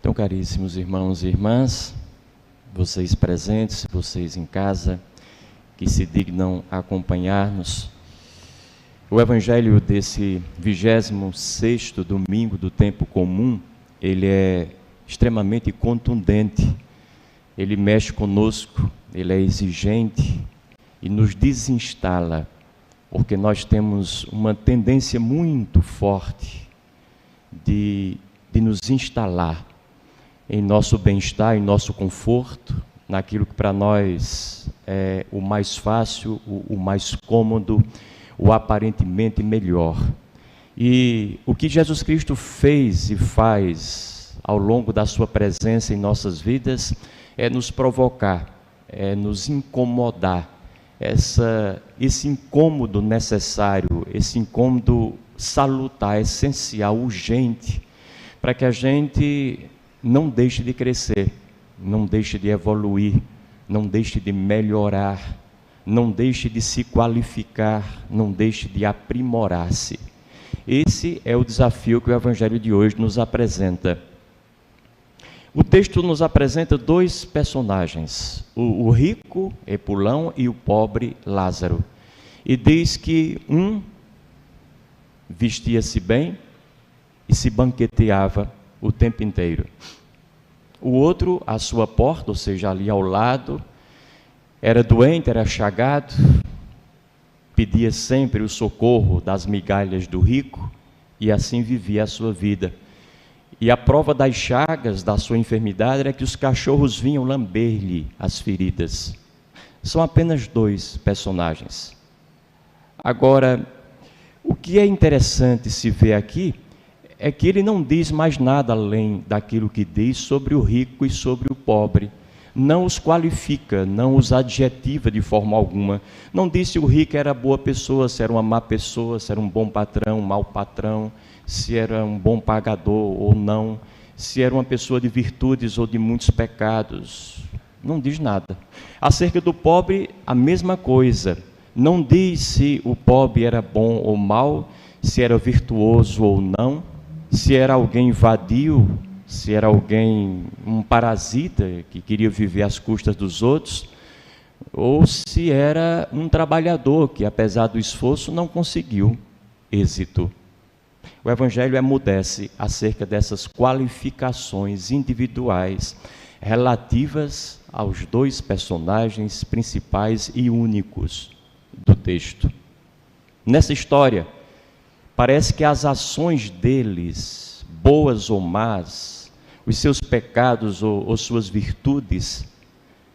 Então, caríssimos irmãos e irmãs, vocês presentes, vocês em casa, que se dignam a acompanhar-nos, o Evangelho desse 26º domingo do tempo comum, ele é extremamente contundente, ele mexe conosco, ele é exigente e nos desinstala, porque nós temos uma tendência muito forte de nos instalar em nosso bem-estar, em nosso conforto, naquilo que para nós é o mais fácil, o mais cômodo, o aparentemente melhor. E o que Jesus Cristo fez e faz ao longo da sua presença em nossas vidas é nos provocar, é nos incomodar, esse incômodo necessário, esse incômodo salutar, essencial, urgente, para que a gente não deixe de crescer, não deixe de evoluir, não deixe de melhorar, não deixe de se qualificar, não deixe de aprimorar-se. Esse é o desafio que o Evangelho de hoje nos apresenta. O texto nos apresenta dois personagens, o rico Epulão e o pobre Lázaro. E diz que um vestia-se bem e se banqueteava o tempo inteiro. O outro, à sua porta, ou seja, ali ao lado, era doente, era chagado, pedia sempre o socorro das migalhas do rico e assim vivia a sua vida. E a prova das chagas da sua enfermidade era que os cachorros vinham lamber-lhe as feridas. São apenas dois personagens. Agora, o que é interessante se ver aqui é que ele não diz mais nada além daquilo que diz sobre o rico e sobre o pobre. Não os qualifica, não os adjetiva de forma alguma. Não diz se o rico era boa pessoa, se era uma má pessoa, se era um bom patrão, um mau patrão, se era um bom pagador ou não, se era uma pessoa de virtudes ou de muitos pecados. Não diz nada. Acerca do pobre, a mesma coisa. Não diz se o pobre era bom ou mau, se era virtuoso ou não, se era alguém vadio, se era alguém, um parasita que queria viver às custas dos outros, ou se era um trabalhador que, apesar do esforço, não conseguiu êxito. O Evangelho emudece acerca dessas qualificações individuais relativas aos dois personagens principais e únicos do texto. Nessa história, parece que as ações deles, boas ou más, os seus pecados ou suas virtudes,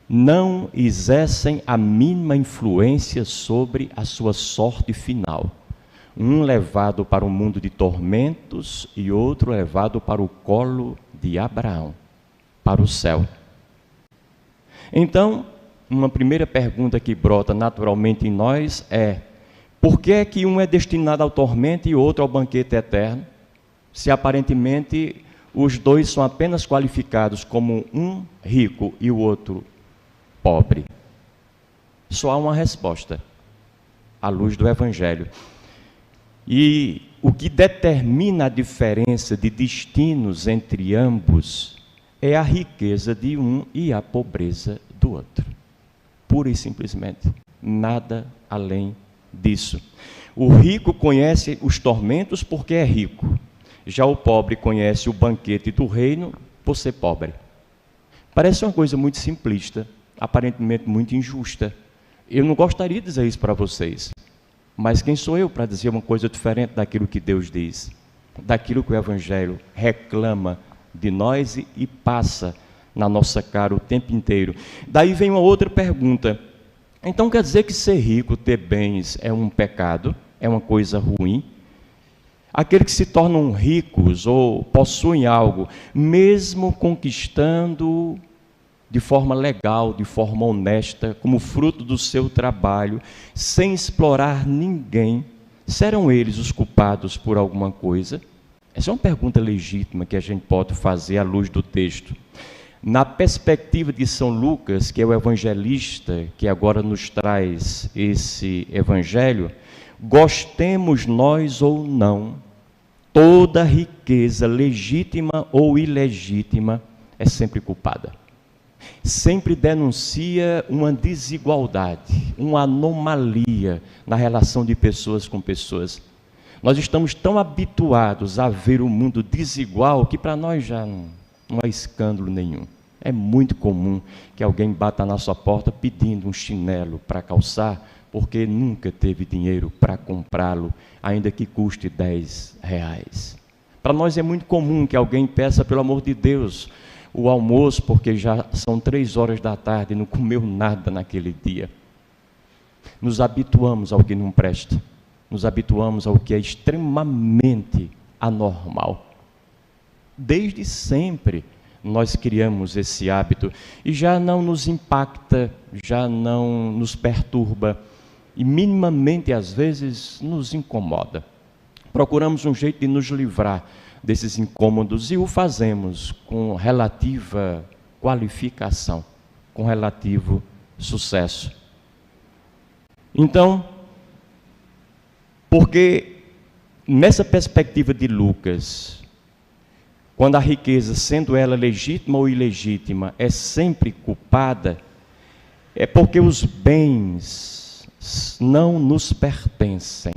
não exercem a mínima influência sobre a sua sorte final. Um levado para um mundo de tormentos e outro levado para o colo de Abraão, para o céu. Então, uma primeira pergunta que brota naturalmente em nós é: por que é que um é destinado ao tormento e o outro ao banquete eterno, se aparentemente os dois são apenas qualificados como um rico e o outro pobre? Só há uma resposta, à luz do Evangelho. E o que determina a diferença de destinos entre ambos é a riqueza de um e a pobreza do outro. Pura e simplesmente, nada além disso. O rico conhece os tormentos porque é rico. Já o pobre conhece o banquete do reino por ser pobre. Parece uma coisa muito simplista, aparentemente muito injusta. Eu não gostaria de dizer isso para vocês, mas quem sou eu para dizer uma coisa diferente daquilo que Deus diz, daquilo que o Evangelho reclama de nós e passa na nossa cara o tempo inteiro? Daí vem uma outra pergunta. Então quer dizer que ser rico, ter bens, é um pecado? É uma coisa ruim? Aqueles que se tornam ricos ou possuem algo, mesmo conquistando de forma legal, de forma honesta, como fruto do seu trabalho, sem explorar ninguém, serão eles os culpados por alguma coisa? Essa é uma pergunta legítima que a gente pode fazer à luz do texto. Na perspectiva de São Lucas, que é o evangelista que agora nos traz esse evangelho, gostemos nós ou não, Toda riqueza, legítima ou ilegítima, é sempre culpada. Sempre denuncia uma desigualdade, uma anomalia na relação de pessoas com pessoas. Nós estamos tão habituados a ver o mundo desigual que para nós já não há escândalo nenhum. É muito comum que alguém bata na sua porta pedindo um chinelo para calçar, porque nunca teve dinheiro para comprá-lo, ainda que custe R$10. Para nós é muito comum que alguém peça, pelo amor de Deus, o almoço, porque já são 3 horas da tarde e não comeu nada naquele dia. Nos habituamos ao que não presta, nos habituamos ao que é extremamente anormal. Desde sempre nós criamos esse hábito e já não nos impacta, já não nos perturba e minimamente às vezes nos incomoda. Procuramos um jeito de nos livrar desses incômodos e o fazemos com relativa qualificação, com relativo sucesso. Então, porque nessa perspectiva de Lucas, quando a riqueza, sendo ela legítima ou ilegítima, é sempre culpada, é porque os bens não nos pertencem,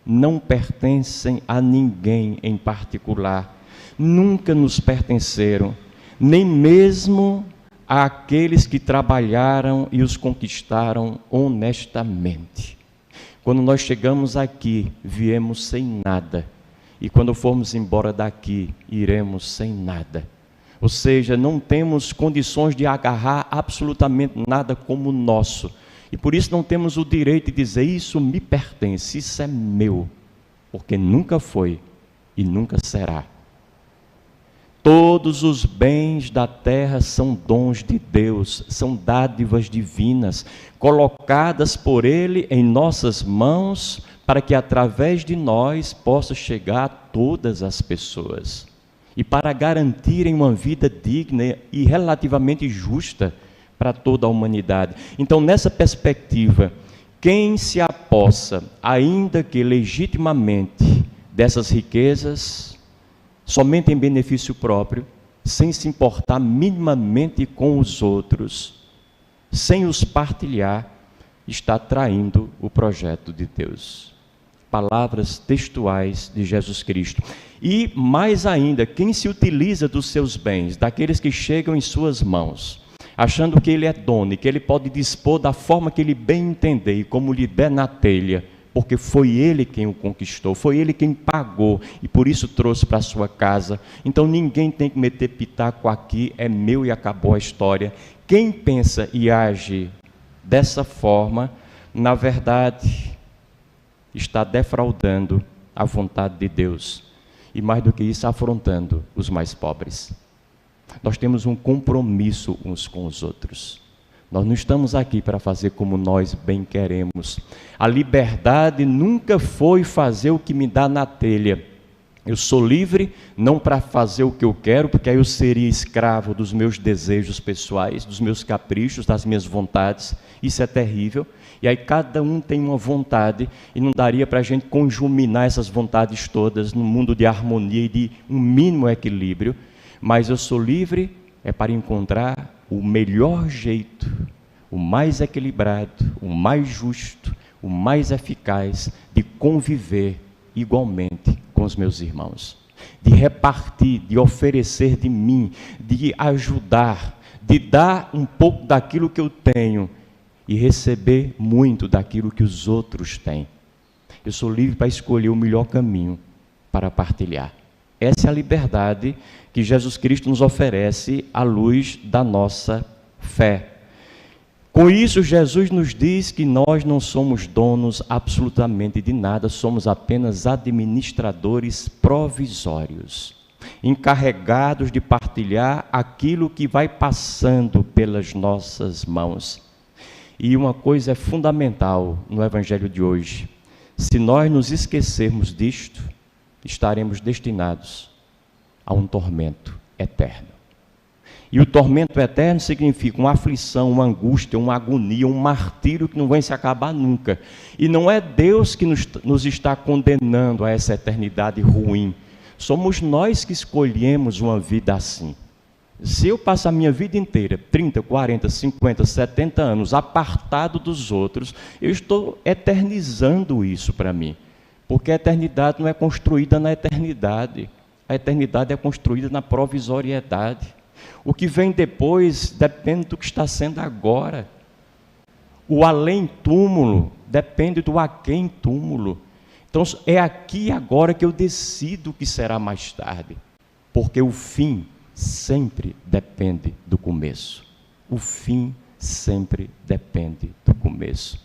não pertencem a ninguém em particular, nunca nos pertenceram, nem mesmo àqueles que trabalharam e os conquistaram honestamente. Quando nós chegamos aqui, viemos sem nada. E quando formos embora daqui, iremos sem nada. Ou seja, não temos condições de agarrar absolutamente nada como nosso. E por isso não temos o direito de dizer, isso me pertence, isso é meu. Porque nunca foi e nunca será. Todos os bens da terra são dons de Deus, são dádivas divinas, colocadas por Ele em nossas mãos, para que através de nós possa chegar a todas as pessoas. E para garantirem uma vida digna e relativamente justa para toda a humanidade. Então, nessa perspectiva, quem se apossa, ainda que legitimamente, dessas riquezas, somente em benefício próprio, sem se importar minimamente com os outros, sem os partilhar, está traindo o projeto de Deus. Palavras textuais de Jesus Cristo. E mais ainda, quem se utiliza dos seus bens, daqueles que chegam em suas mãos, achando que ele é dono e que ele pode dispor da forma que ele bem entender e como lhe der na telha, porque foi ele quem o conquistou, foi ele quem pagou e por isso trouxe para a sua casa. Então ninguém tem que meter pitaco aqui, é meu e acabou a história. Quem pensa e age dessa forma, na verdade, está defraudando a vontade de Deus e mais do que isso, afrontando os mais pobres. Nós temos um compromisso uns com os outros. Nós não estamos aqui para fazer como nós bem queremos. A liberdade nunca foi fazer o que me dá na telha. Eu sou livre não para fazer o que eu quero, porque aí eu seria escravo dos meus desejos pessoais, dos meus caprichos, das minhas vontades. Isso é terrível. E aí cada um tem uma vontade e não daria para a gente conjuminar essas vontades todas num mundo de harmonia e de um mínimo equilíbrio. Mas eu sou livre é para encontrar o melhor jeito, o mais equilibrado, o mais justo, o mais eficaz de conviver igualmente com os meus irmãos, de repartir, de oferecer de mim, de ajudar, de dar um pouco daquilo que eu tenho e receber muito daquilo que os outros têm. Eu sou livre para escolher o melhor caminho para partilhar. Essa é a liberdade que Jesus Cristo nos oferece à luz da nossa fé. Com isso, Jesus nos diz que nós não somos donos absolutamente de nada, somos apenas administradores provisórios, encarregados de partilhar aquilo que vai passando pelas nossas mãos. E uma coisa é fundamental no Evangelho de hoje: se nós nos esquecermos disto, estaremos destinados a um tormento eterno. E o tormento eterno significa uma aflição, uma angústia, uma agonia, um martírio que não vai se acabar nunca. E não é Deus que nos está condenando a essa eternidade ruim. Somos nós que escolhemos uma vida assim. Se eu passo a minha vida inteira, 30, 40, 50, 70 anos, apartado dos outros, eu estou eternizando isso para mim. Porque a eternidade não é construída na eternidade. A eternidade é construída na provisoriedade. O que vem depois depende do que está sendo agora. O além-túmulo depende do aquém-túmulo. Então, é aqui e agora que eu decido o que será mais tarde. Porque o fim sempre depende do começo. O fim sempre depende do começo.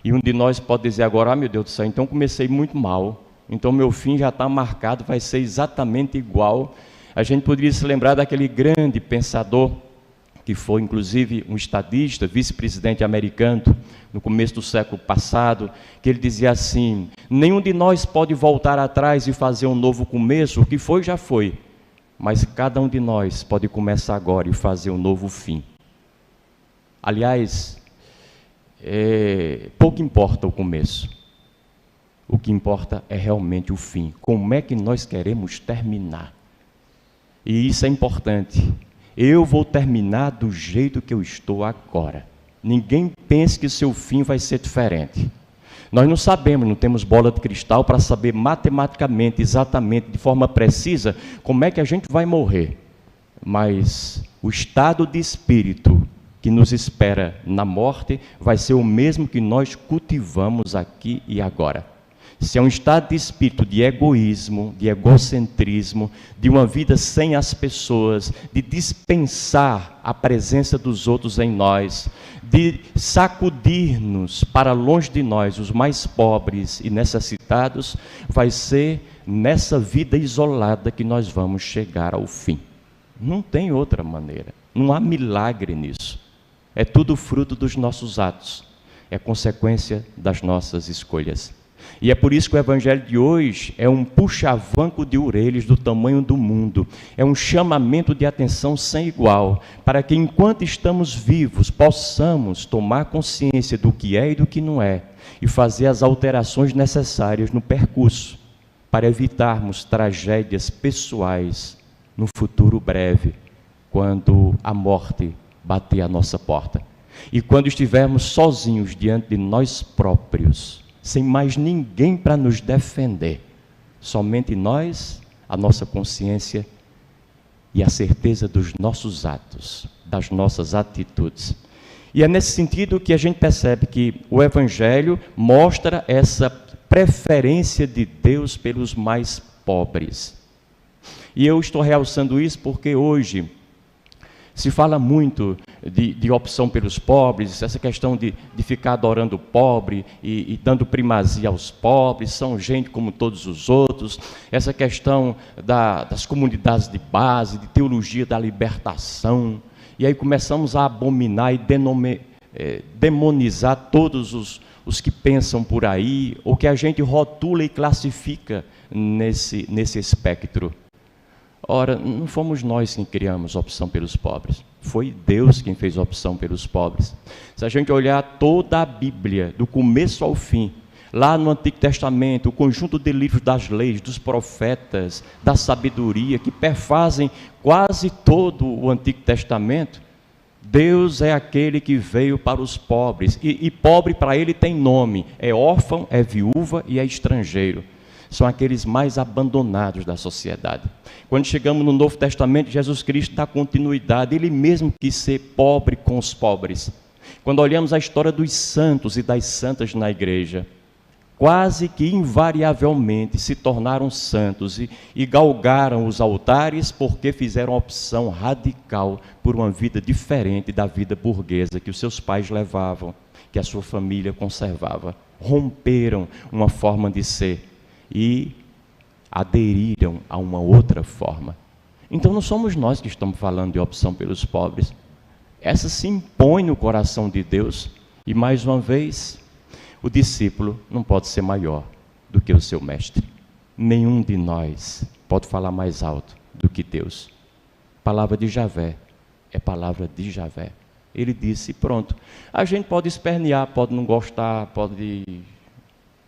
E um de nós pode dizer agora, meu Deus do céu, então comecei muito mal, então meu fim já está marcado, vai ser exatamente igual. A gente poderia se lembrar daquele grande pensador, que foi inclusive um estadista, vice-presidente americano, no começo do século passado, que ele dizia assim, nenhum de nós pode voltar atrás e fazer um novo começo, o que foi já foi. Mas cada um de nós pode começar agora e fazer um novo fim. Aliás, pouco importa o começo. O que importa é realmente o fim. Como é que nós queremos terminar? E isso é importante. Eu vou terminar do jeito que eu estou agora. Ninguém pense que o seu fim vai ser diferente. Nós não sabemos, não temos bola de cristal para saber matematicamente, exatamente, de forma precisa, como é que a gente vai morrer. Mas o estado de espírito que nos espera na morte vai ser o mesmo que nós cultivamos aqui e agora. Se é um estado de espírito de egoísmo, de egocentrismo, de uma vida sem as pessoas, de dispensar a presença dos outros em nós, de sacudir-nos para longe de nós, os mais pobres e necessitados, vai ser nessa vida isolada que nós vamos chegar ao fim. Não tem outra maneira, não há milagre nisso. É tudo fruto dos nossos atos, é consequência das nossas escolhas. E é por isso que o Evangelho de hoje é um puxa-vanco de orelhas do tamanho do mundo. É um chamamento de atenção sem igual, para que enquanto estamos vivos, possamos tomar consciência do que é e do que não é, e fazer as alterações necessárias no percurso, para evitarmos tragédias pessoais no futuro breve, quando a morte bater à nossa porta. E quando estivermos sozinhos diante de nós próprios, sem mais ninguém para nos defender, somente nós, a nossa consciência e a certeza dos nossos atos, das nossas atitudes. E é nesse sentido que a gente percebe que o Evangelho mostra essa preferência de Deus pelos mais pobres. E eu estou realçando isso porque hoje se fala muito de opção pelos pobres, essa questão de ficar adorando o pobre e dando primazia aos pobres, são gente como todos os outros, essa questão das comunidades de base, de teologia da libertação, e aí começamos a abominar e demonizar todos os que pensam por aí, ou que a gente rotula e classifica nesse espectro. Ora, não fomos nós quem criamos a opção pelos pobres, foi Deus quem fez a opção pelos pobres. Se a gente olhar toda a Bíblia, do começo ao fim, lá no Antigo Testamento, o conjunto de livros das leis, dos profetas, da sabedoria, que perfazem quase todo o Antigo Testamento, Deus é aquele que veio para os pobres, e pobre para ele tem nome, é órfão, é viúva e é estrangeiro. São aqueles mais abandonados da sociedade. Quando chegamos no Novo Testamento, Jesus Cristo dá continuidade, ele mesmo quis ser pobre com os pobres. Quando olhamos a história dos santos e das santas na igreja, quase que invariavelmente se tornaram santos e galgaram os altares porque fizeram uma opção radical por uma vida diferente da vida burguesa que os seus pais levavam, que a sua família conservava. Romperam uma forma de ser e aderiram a uma outra forma. Então não somos nós que estamos falando de opção pelos pobres. Essa se impõe no coração de Deus e, mais uma vez, o discípulo não pode ser maior do que o seu mestre. Nenhum de nós pode falar mais alto do que Deus. Palavra de Javé é palavra de Javé. Ele disse, pronto. A gente pode espernear, pode não gostar, pode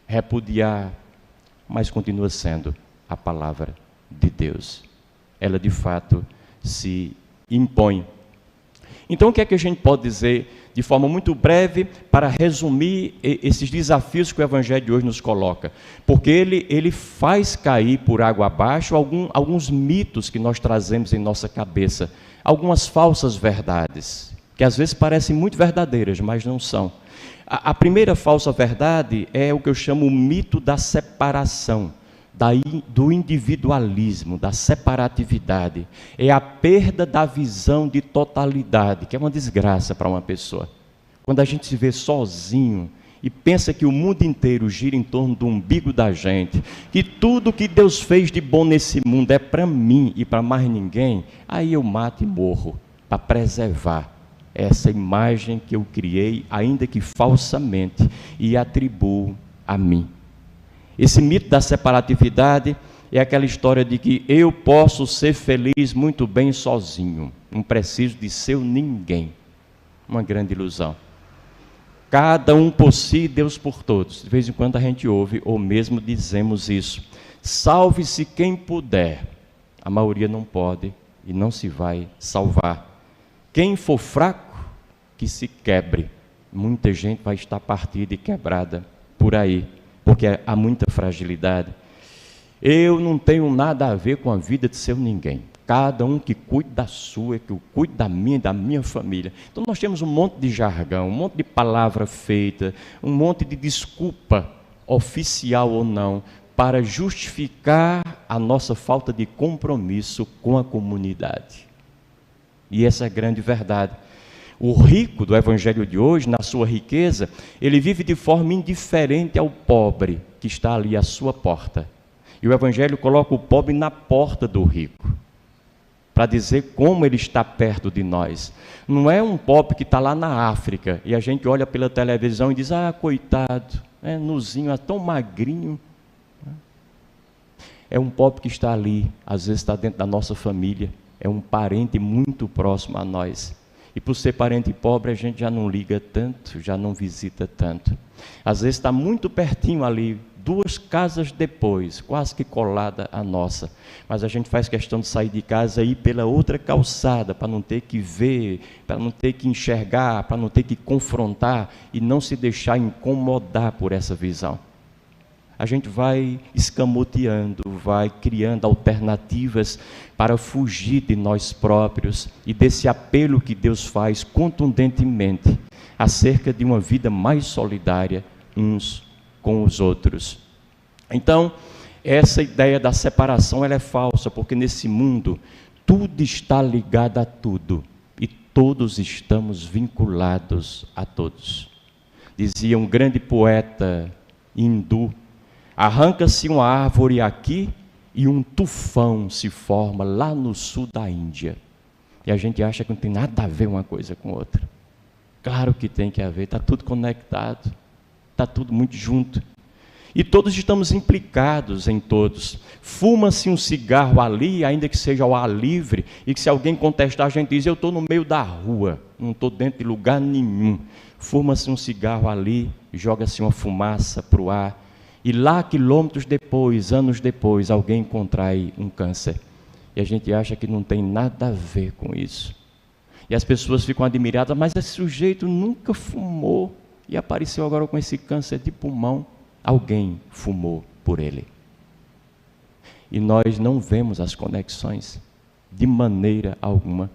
repudiar, mas continua sendo a palavra de Deus. Ela, de fato, se impõe. Então, o que é que a gente pode dizer, de forma muito breve, para resumir esses desafios que o Evangelho de hoje nos coloca? Porque ele faz cair por água abaixo alguns mitos que nós trazemos em nossa cabeça, algumas falsas verdades, que às vezes parecem muito verdadeiras, mas não são. A primeira falsa verdade é o que eu chamo o mito da separação, do individualismo, da separatividade. É a perda da visão de totalidade, que é uma desgraça para uma pessoa. Quando a gente se vê sozinho e pensa que o mundo inteiro gira em torno do umbigo da gente, que tudo que Deus fez de bom nesse mundo é para mim e para mais ninguém, aí eu mato e morro para preservar essa imagem que eu criei, ainda que falsamente, e atribuo a mim. Esse mito da separatividade é aquela história de que eu posso ser feliz muito bem sozinho, não preciso de seu ninguém. Uma grande ilusão. Cada um por si, Deus por todos. De vez em quando a gente ouve, ou mesmo dizemos isso. Salve-se quem puder. A maioria não pode e não se vai salvar. Quem for fraco, que se quebre. Muita gente vai estar partida e quebrada por aí, porque há muita fragilidade. Eu não tenho nada a ver com a vida de seu ninguém. Cada um que cuide da sua, que cuide da minha família. Então nós temos um monte de jargão, um monte de palavra feita, um monte de desculpa, oficial ou não, para justificar a nossa falta de compromisso com a comunidade. E essa é a grande verdade. O rico do Evangelho de hoje, na sua riqueza, ele vive de forma indiferente ao pobre que está ali à sua porta. E o Evangelho coloca o pobre na porta do rico, para dizer como ele está perto de nós. Não é um pobre que está lá na África, e a gente olha pela televisão e diz, coitado, nuzinho, tão magrinho. É um pobre que está ali, às vezes está dentro da nossa família, é um parente muito próximo a nós. E por ser parente pobre, a gente já não liga tanto, já não visita tanto. Às vezes está muito pertinho ali, 2 casas depois, quase que colada à nossa. Mas a gente faz questão de sair de casa e ir pela outra calçada, para não ter que ver, para não ter que enxergar, para não ter que confrontar e não se deixar incomodar por essa visão. A gente vai escamoteando, vai criando alternativas para fugir de nós próprios e desse apelo que Deus faz contundentemente acerca de uma vida mais solidária uns com os outros. Então, essa ideia da separação ela é falsa, porque nesse mundo tudo está ligado a tudo e todos estamos vinculados a todos. Dizia um grande poeta hindu, arranca-se uma árvore aqui e um tufão se forma lá no sul da Índia. E a gente acha que não tem nada a ver uma coisa com outra. Claro que tem que haver, está tudo conectado, está tudo muito junto. E todos estamos implicados em todos. Fuma-se um cigarro ali, ainda que seja ao ar livre, e que se alguém contestar, a gente diz, eu estou no meio da rua, não estou dentro de lugar nenhum. Fuma-se um cigarro ali, joga-se uma fumaça para o ar, e lá, quilômetros depois, anos depois, alguém contrai um câncer. E a gente acha que não tem nada a ver com isso. E as pessoas ficam admiradas, mas esse sujeito nunca fumou e apareceu agora com esse câncer de pulmão. Alguém fumou por ele. E nós não vemos as conexões de maneira alguma.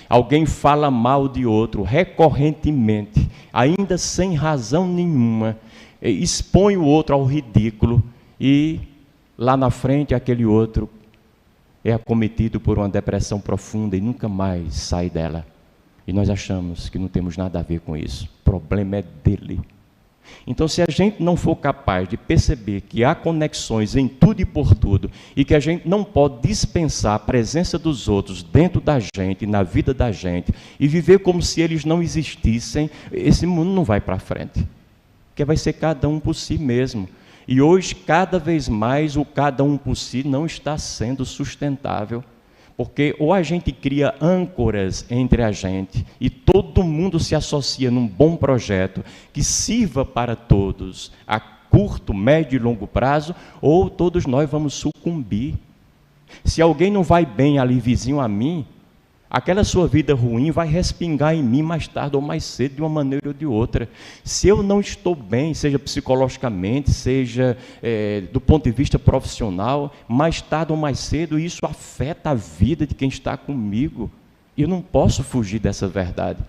Alguém fala mal de outro recorrentemente, ainda sem razão nenhuma, expõe o outro ao ridículo e lá na frente aquele outro é acometido por uma depressão profunda e nunca mais sai dela. E nós achamos que não temos nada a ver com isso. O problema é dele. Então, se a gente não for capaz de perceber que há conexões em tudo e por tudo, e que a gente não pode dispensar a presença dos outros dentro da gente, na vida da gente, e viver como se eles não existissem, esse mundo não vai para frente. Porque vai ser cada um por si mesmo. E hoje, cada vez mais, o cada um por si não está sendo sustentável. Porque ou a gente cria âncoras entre a gente e todo mundo se associa num bom projeto que sirva para todos a curto, médio e longo prazo, ou todos nós vamos sucumbir Se alguém não vai bem ali vizinho a mim, aquela sua vida ruim vai respingar em mim mais tarde ou mais cedo, de uma maneira ou de outra. Se eu não estou bem, seja psicologicamente, seja do ponto de vista profissional, mais tarde ou mais cedo, isso afeta a vida de quem está comigo. E eu não posso fugir dessa verdade.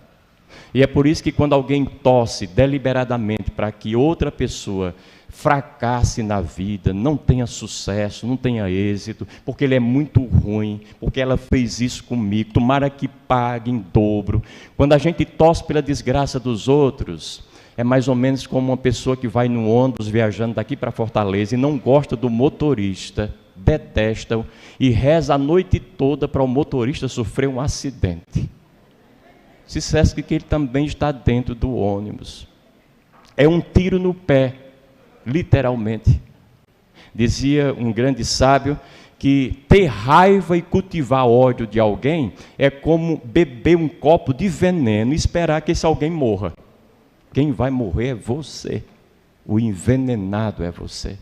E é por isso que quando alguém torce deliberadamente para que outra pessoa fracasse na vida, não tenha sucesso, não tenha êxito, porque ele é muito ruim, porque ela fez isso comigo, tomara que pague em dobro. Quando a gente torce pela desgraça dos outros, é mais ou menos como uma pessoa que vai no ônibus viajando daqui para Fortaleza e não gosta do motorista, detesta-o e reza a noite toda para o motorista sofrer um acidente. Se esquece que ele também está dentro do ônibus. É um tiro no pé, literalmente. Dizia um grande sábio que ter raiva e cultivar ódio de alguém é como beber um copo de veneno e esperar que esse alguém morra. Quem vai morrer é você. O envenenado é você.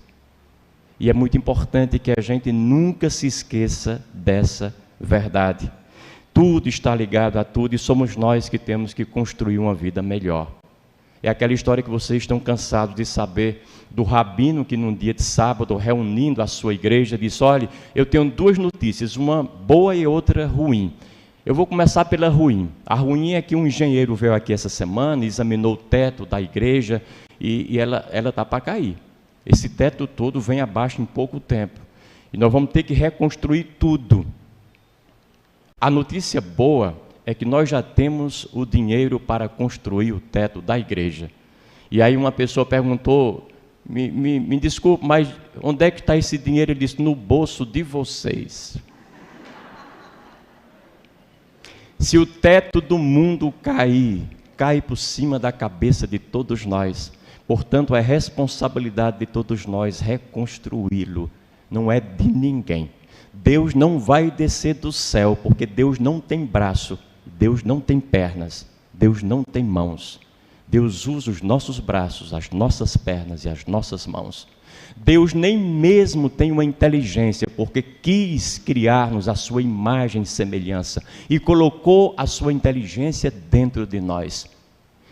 E é muito importante que a gente nunca se esqueça dessa verdade. Tudo está ligado a tudo e somos nós que temos que construir uma vida melhor. É aquela história que vocês estão cansados de saber do rabino que num dia de sábado, reunindo a sua igreja, disse: olha, eu tenho duas notícias, uma boa e outra ruim. Eu vou começar pela ruim. A ruim é que um engenheiro veio aqui essa semana, examinou o teto da igreja e ela está para cair. Esse teto todo vem abaixo em pouco tempo. E nós vamos ter que reconstruir tudo. A notícia boa é que nós já temos o dinheiro para construir o teto da igreja. E aí uma pessoa perguntou, me desculpe, mas onde é que está esse dinheiro? Ele disse: no bolso de vocês. Se o teto do mundo cair, cai por cima da cabeça de todos nós. Portanto, é responsabilidade de todos nós reconstruí-lo, não é de ninguém. Deus não vai descer do céu, porque Deus não tem braço, Deus não tem pernas, Deus não tem mãos. Deus usa os nossos braços, as nossas pernas e as nossas mãos. Deus nem mesmo tem uma inteligência, porque quis criar-nos a sua imagem e semelhança e colocou a sua inteligência dentro de nós.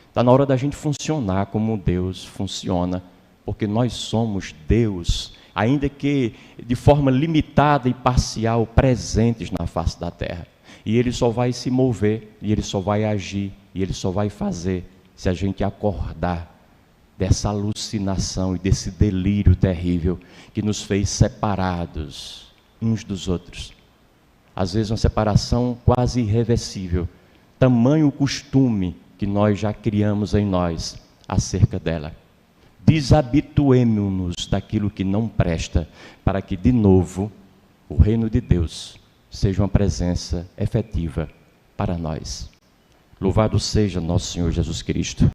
Está na hora da gente funcionar como Deus funciona, porque nós somos Deus, ainda que de forma limitada e parcial, presentes na face da terra. E Ele só vai se mover, e Ele só vai agir, e Ele só vai fazer se a gente acordar dessa alucinação e desse delírio terrível que nos fez separados uns dos outros. Às vezes uma separação quase irreversível, tamanho costume que nós já criamos em nós acerca dela. Desabituemo-nos daquilo que não presta, para que de novo o reino de Deus seja uma presença efetiva para nós. Louvado seja nosso Senhor Jesus Cristo.